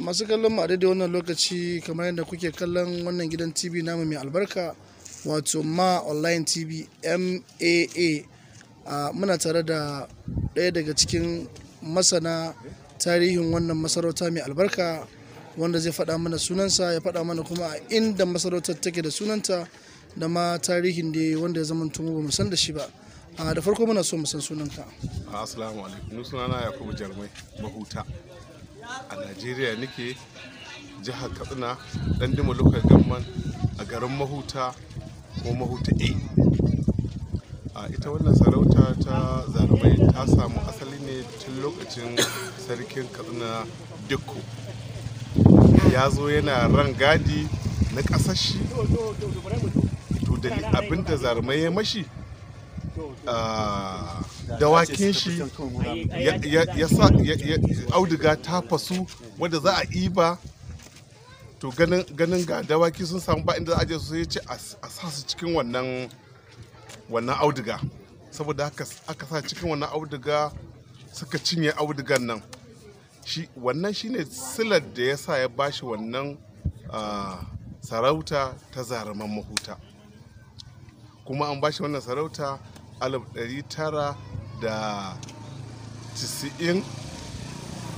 masu kallon mu a daidai wannan lokaci kamar yadda kuke kallon wannan gidan TV namu mai albarka wato Ma Online TV MAA. Muna tare da ɗaya daga cikin masana tarihin wannan masarauta mai albarka wanda zai faɗa mana sunansa ya faɗa mana kuma a inda masarautar take da sunanta da ma tarihin da wanda ya zama tun ba mu san da shi ba. Da farko muna so mu san sunanka. Assalamu alaikum. Sunana Yakubu Jarmai Mahuta. A Najeriya nake, jihar Katsina, dan Dima Local Government, a garin Mahuta ko Mahuta A. Ita wannan sarauta ta Zarmai ta samu asali ne tun lokacin sarkin Katsina Dikko. Ya zo yana ran gadi na ƙasar shi, to da abinda Zarmai ya mashi dawakin shi ya sa auduga ta fasu wadda za a iba, to ganin ga dawaki sun samu ba inda za a je su, ya ce a sa su cikin wannan auduga. Saboda haka aka sa cikin wannan auduga suka cinye audugan nan. Wannan shine silar da ya sa ya bashi wannan sarauta ta Zaruman Mahuta. Kuma an bashi wannan sarauta 1990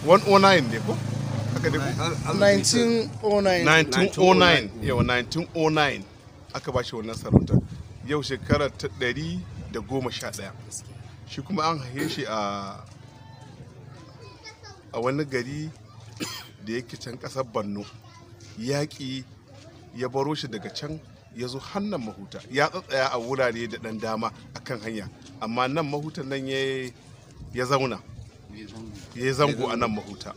109 ne ko? Haka dai ko? 1909 yawa 1909 aka bashi wannan sarauta. Yau shekara ta 111. Shi kuma an haife shi a wani gari da yake can ƙasar Borno. Yaƙi ya baro shi daga can ya zo hannun Mahuta, ya tsatsaya a wurare da ɗan dama akan hanya, amma nan Mahutan nan ya zauna, ya yi zango a nan Mahuta.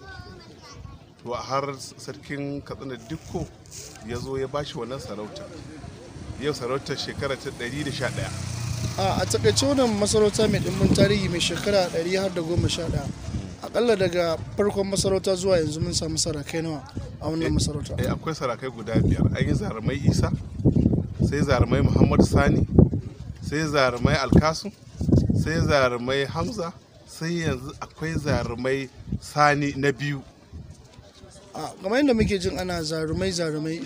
To har sarkin Katsina Dikko ya zo ya bashi wannan sarauta. Yau sarautar shekara ta 111. A takaice wannan masarauta mai ɗimbin tarihi mai shekara 111. Akalla daga farkon masarauta zuwa yanzu mun samu sarakai nawa a wannan masarauta? Akwai sarakai guda 5. An yi Zarumai Isa, sai Zarumai Muhammadu Sani, sai Zarumai Alkasu, sai Zarumai Hamza, sai yanzu akwai Zarumai Sani na biyu. Kamar yadda muke jin ana zarumai,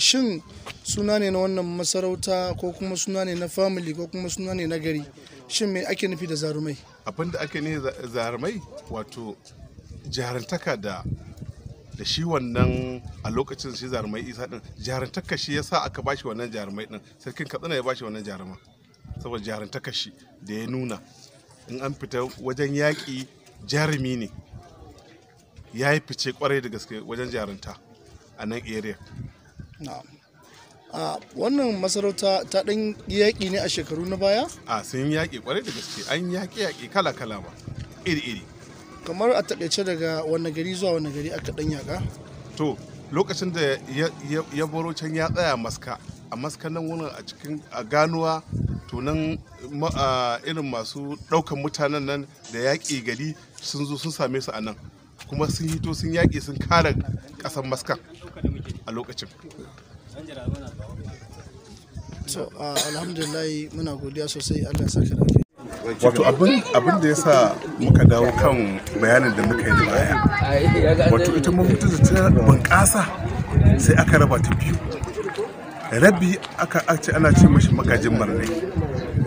shin suna ne na wannan masarauta ko kuma suna ne na family ko kuma suna ne na gari? Shin me ake nufi da zarumai? Abin da ake nufi zarumai wato jarantaka da shi wannan a lokacin shi Zarumai Isa din, jarantaka shi yasa aka bashi wannan jarumai din. Sarkin Katsina ya bashi wannan jaruma saboda jarantaka shi da ya nuna in an fita wajen yaƙi jarumi ne, ya yi fice kwarai da gaske wajen jarunta a nan area. Wannan masarauta ta ɗan yaƙi ne a shekaru na baya? Sun yaƙi kwarai da gaske, an yaƙi kala-kala ba, iri-iri. Kamar a taƙaice daga wani gari zuwa wani gari aka ɗan yaƙa? To lokacin da ya baro can ya tsaya Maska, a Maska nan wurin a ganuwa, to nan irin masu ɗaukan mutanen nan da yaƙi gari sun zo sun same su a nan, kuma sun hito sun yaƙi sun kare ƙasar Maska a lokacin. So alhamdulillah muna godiya sosai, Allah ya saka da kai. Wato abin da ya sa muka dawo kan bayanin da muka yi da baya, wato ita Mahuta da ta bunƙasa sai aka raba ta biyu. Rabi ana ce mashi magajin Marnai,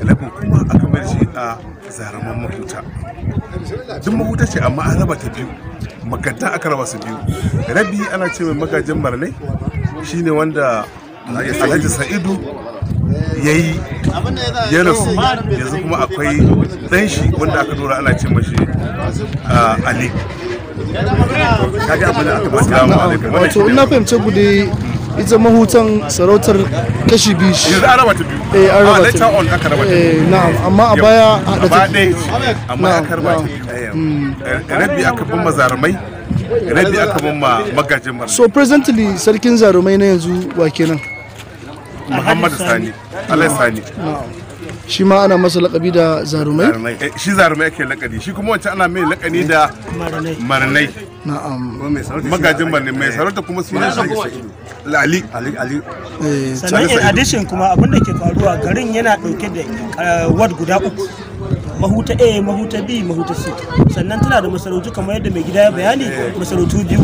rabin kuma aka bar shi a Zaruman Mahuta. Duk Mahuta ce amma an raba ta biyu, magadan aka raba su biyu. Rabi ana ce mai magajin Marnai, shine wanda Alhaji Sa'idu ya rasu. Yanzu kuma akwai ɗan shi wanda aka dora ana ce mashi Ali. Wato ina fahimce ku dai ita Mahutan sarautar kashi biyu shi. Yanzu an raba ta biyu. An raba ta biyu. Aka raba ta biyu. Na'am, amma a baya haɗa ta biyu. Amma aka raba ta biyu. Rabi aka bin Zarumai, rabi aka bin magajin Marnai. So presently sarkin Zarumai na yanzu wa kenan? Muhammadu Sani, Alai Sani. Shi ma ana masa lakabi da Zarumai? Shi Zarumai ake lakani, shi kuma wancan ana mai lakani da Marnai. Magajin Marnai, mai sarauta kuma sunan shi Ali. Sannan in addition kuma abin da ke faruwa garin yana dauke da ward guda 3. mahuta A, mahuta B, mahuta C. Sannan tana da masarautu kamar yadda mai gida ya bayani, masarautu biyu.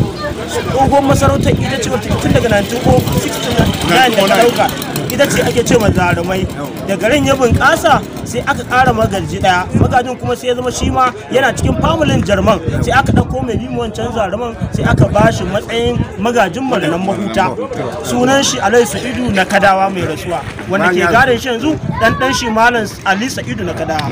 Tsohon masarautar ita ce wata tun daga 1969 da ta dauka, ita ce ake ce ma Zarumai. Da garin ya bunƙasa sai aka ƙara magaji ɗaya, magajin kuma sai ya zama shi ma yana cikin familin Jarman, sai aka ɗauko mai bi wancan Zaruman sai aka ba shi matsayin magajin Marinan Mahuta. Sunan shi Alhaji Sa'idu na Kadawa mai rasuwa, wanda ke gadon shi yanzu ɗan shi Malam Ali Sa'idu na Kadawa.